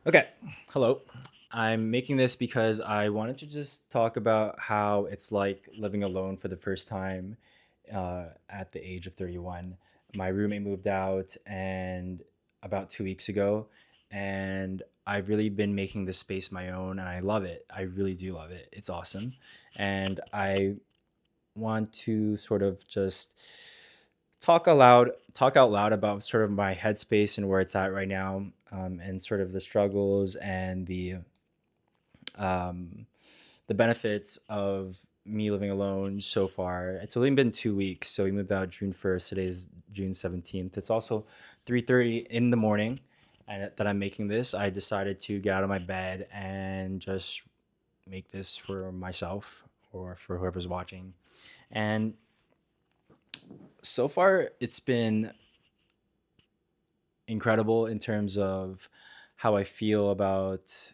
Okay, hello. I'm making this because I wanted to just talk about how it's like living alone for the first time at the age of 31. My roommate moved out and about 2 weeks ago, and I've really been making this space my own, and I love it. I really do love it. It's awesome, and I want to sort of just talk out loud about sort of my headspace and where it's at right now, and sort of the struggles and um, the benefits of me living alone so far. It's only been 2 weeks, so we moved out June 1st. Today's June 17th. It's also 3:30 in the morning, and that I'm making this. I decided to get out of my bed and just make this for myself or for whoever's watching. And so far, it's been incredible in terms of how I feel about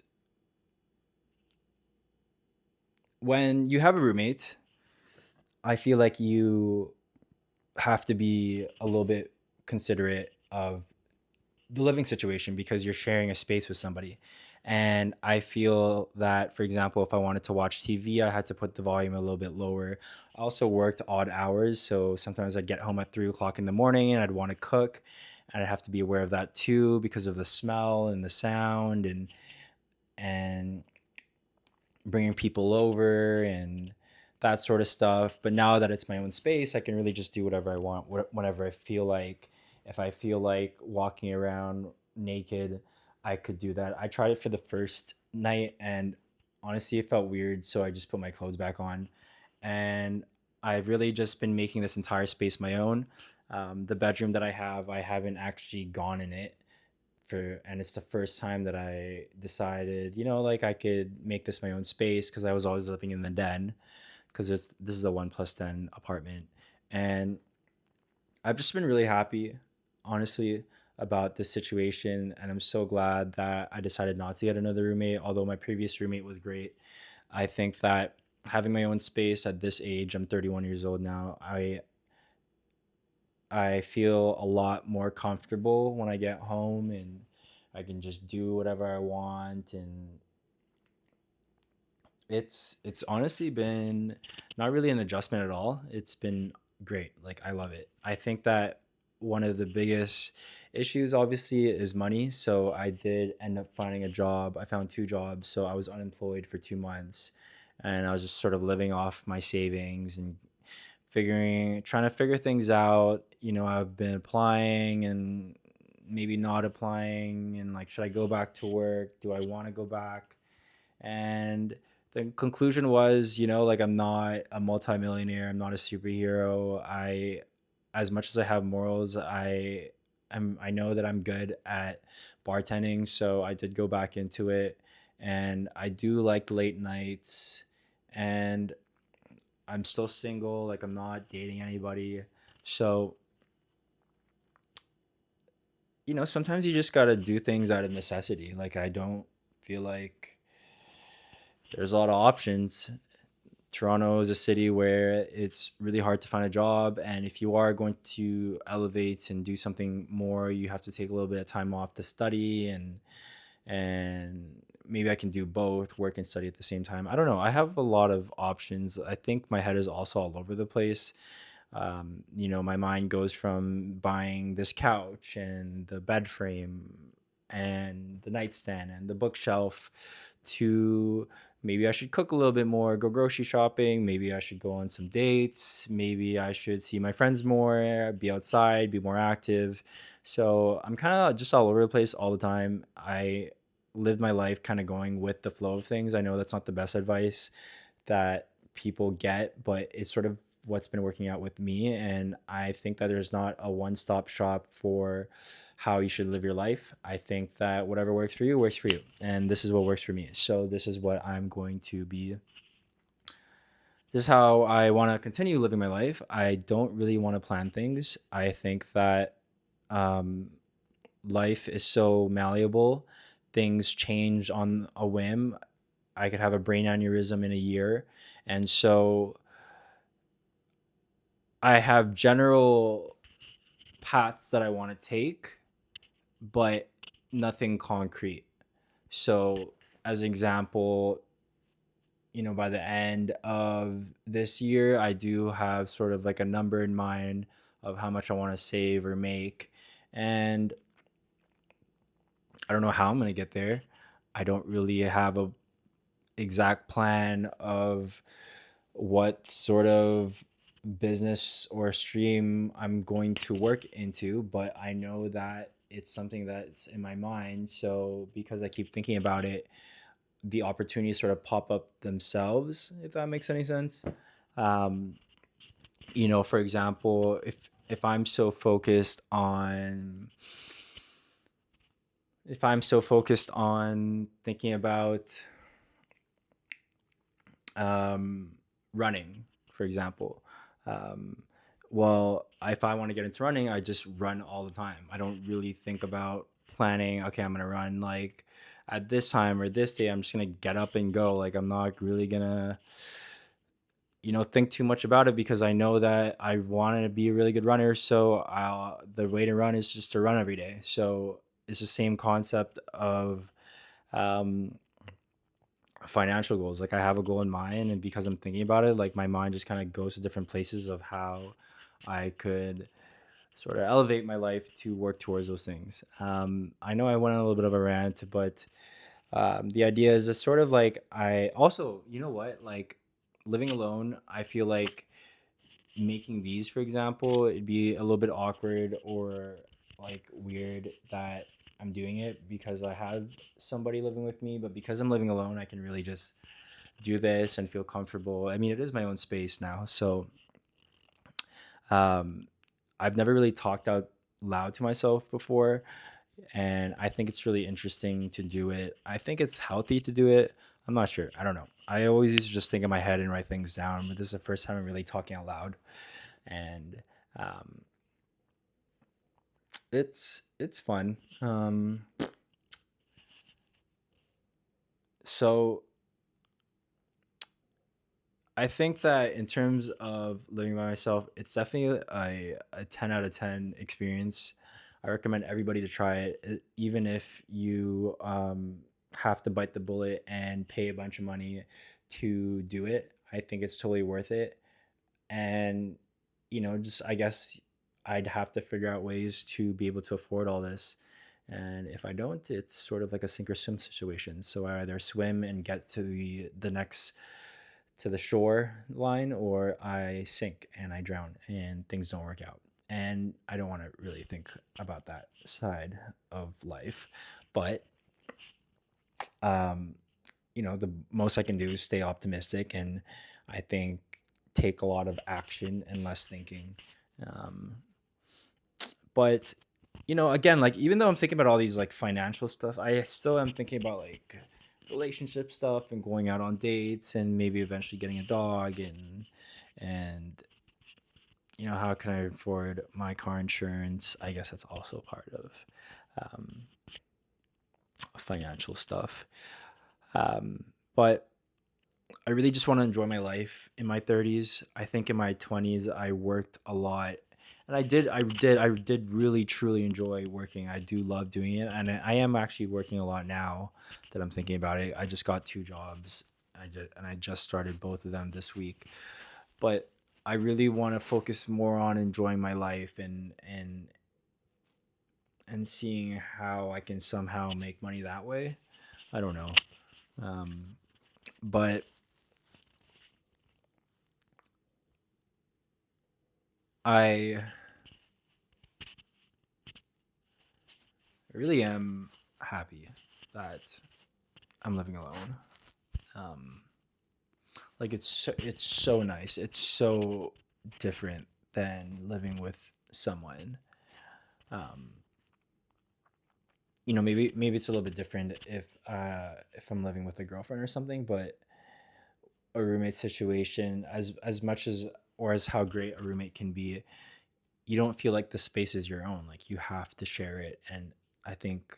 when you have a roommate. I feel like you have to be a little bit considerate of the living situation because you're sharing a space with somebody. And I feel that, for example, if I wanted to watch TV, I had to put the volume a little bit lower. I also worked odd hours. So sometimes I'd get home at 3 o'clock in the morning and I'd want to cook. And I'd have to be aware of that too because of the smell and the sound and bringing people over and that sort of stuff. But now that it's my own space, I can really just do whatever I want, whenever I feel like. If I feel like walking around naked, I could do that. I tried it for the first night and honestly, it felt weird. So I just put my clothes back on. And I've really just been making this entire space my own. The bedroom that I haven't actually gone in it and it's the first time that I decided, like I could make this my own space because I was always living in the den because this is a 1+10 apartment. And I've just been really happy, honestly, about this situation. And I'm so glad that I decided not to get another roommate, although my previous roommate was great. I think that having my own space at this age, I'm 31 years old now, I feel a lot more comfortable when I get home and I can just do whatever I want. And it's honestly been not really an adjustment at all. It's been great. Like I love it. I think that one of the biggest issues obviously is money. So I did end up finding a job. I found two jobs. So I was unemployed for 2 months and I was just sort of living off my savings and trying to figure things out. I've been applying and maybe not applying, and like, should I go back to work? Do I want to go back? And the conclusion was, like, I'm not a multimillionaire. I'm not a superhero. As much as I have morals, I know that I'm good at bartending, so I did go back into it, and I do like late nights, and I'm still single, like I'm not dating anybody. So, sometimes you just got to do things out of necessity. Like I don't feel like there's a lot of options. Toronto is a city where it's really hard to find a job, and if you are going to elevate and do something more, you have to take a little bit of time off to study and maybe I can do both, work and study at the same time. I don't know. I have a lot of options. I think my head is also all over the place. My mind goes from buying this couch and the bed frame and the nightstand and the bookshelf to maybe I should cook a little bit more, go grocery shopping, maybe I should go on some dates, maybe I should see my friends more, be outside, be more active. So I'm kind of just all over the place all the time. I live my life kind of going with the flow of things. I know that's not the best advice that people get, but it's sort of what's been working out with me. And I think that there's not a one stop shop for how you should live your life. I think that whatever works for you works for you. And this is what works for me. So this is what I'm going to be. This is how I want to continue living my life. I don't really want to plan things. I think that um, life is so malleable. Things change on a whim. I could have a brain aneurysm in a year. And so I have general paths that I want to take, but nothing concrete. So, as an example, by the end of this year, I do have sort of like a number in mind of how much I want to save or make. And I don't know how I'm going to get there. I don't really have a exact plan of what sort of business or stream I'm going to work into, but I know that it's something that's in my mind. So because I keep thinking about it, the opportunities sort of pop up themselves, if that makes any sense. Um, for example, if I'm so focused on if I'm so focused on thinking about um, running, for example. Um, well, if I want to get into running, I just run all the time. I don't really think about planning. Okay, I'm gonna run like at this time or this day. I'm just gonna get up and go. Like I'm not really gonna, think too much about it because I know that I want to be a really good runner. So the way to run is just to run every day. So it's the same concept of um, financial goals. Like I have a goal in mind, and because I'm thinking about it, like my mind just kind of goes to different places of how I could sort of elevate my life to work towards those things. I know I went on a little bit of a rant, but the idea is just sort of like I also, like living alone, I feel like making these, for example, it'd be a little bit awkward or like weird that I'm doing it because I have somebody living with me, but because I'm living alone, I can really just do this and feel comfortable. I mean, it is my own space now. So um, I've never really talked out loud to myself before. And I think it's really interesting to do it. I think it's healthy to do it. I'm not sure. I don't know. I always used to just think in my head and write things down, but this is the first time I'm really talking out loud. And um, it's fun. So I think that in terms of living by myself, it's definitely a 10 out of 10 experience. I recommend everybody to try it, even if you have to bite the bullet and pay a bunch of money to do it. I think it's totally worth it. And, just I guess I'd have to figure out ways to be able to afford all this. And if I don't, it's sort of like a sink or swim situation. So I either swim and get to the next to the shore line, or I sink and I drown and things don't work out. And I don't want to really think about that side of life. But um, the most I can do is stay optimistic and I think take a lot of action and less thinking. Um, but again, like even though I'm thinking about all these like financial stuff, I still am thinking about like relationship stuff and going out on dates and maybe eventually getting a dog and how can I afford my car insurance? I guess that's also part of um, financial stuff. But I really just want to enjoy my life in my 30s. I think in my 20s I worked a lot. And I did really truly enjoy working. I do love doing it, and I am actually working a lot now that I'm thinking about it. I just got two jobs. I just started both of them this week. But I really want to focus more on enjoying my life and seeing how I can somehow make money that way. I don't know. Um, but I really am happy that I'm living alone. Um, like it's so nice. It's so different than living with someone. Um, maybe it's a little bit different if I'm living with a girlfriend or something, but a roommate situation, as much as or as how great a roommate can be, you don't feel like the space is your own. Like you have to share it. And I think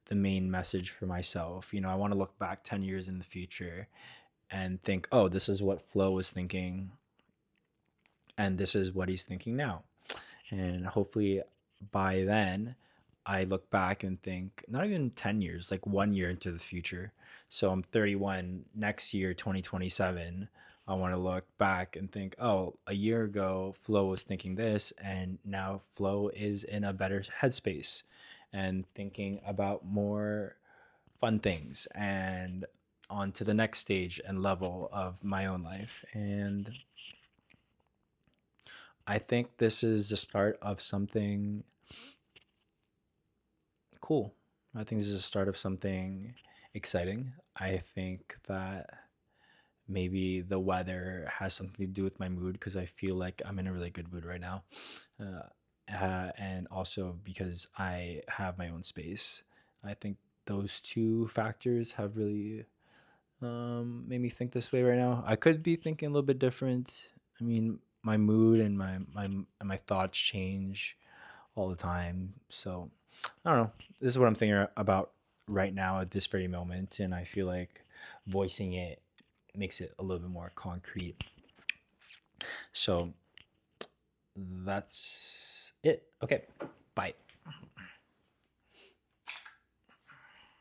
the main message for myself, I want to look back 10 years in the future and think, oh, this is what Flo was thinking and this is what he's thinking now. And hopefully by then I look back and think not even 10 years, like 1 year into the future. So I'm 31. Next year, 2027, I want to look back and think, oh, a year ago, Flo was thinking this, and now Flo is in a better headspace and thinking about more fun things and on to the next stage and level of my own life. And I think this is the start of something cool. I think this is the start of something exciting. I think that maybe the weather has something to do with my mood because I feel like I'm in a really good mood right now. And also because I have my own space. I think those two factors have really made me think this way right now. I could be thinking a little bit different. I mean, my mood and my thoughts change all the time. So I don't know. This is what I'm thinking about right now at this very moment, and I feel like voicing it makes it a little bit more concrete. So that's it. Okay. Bye.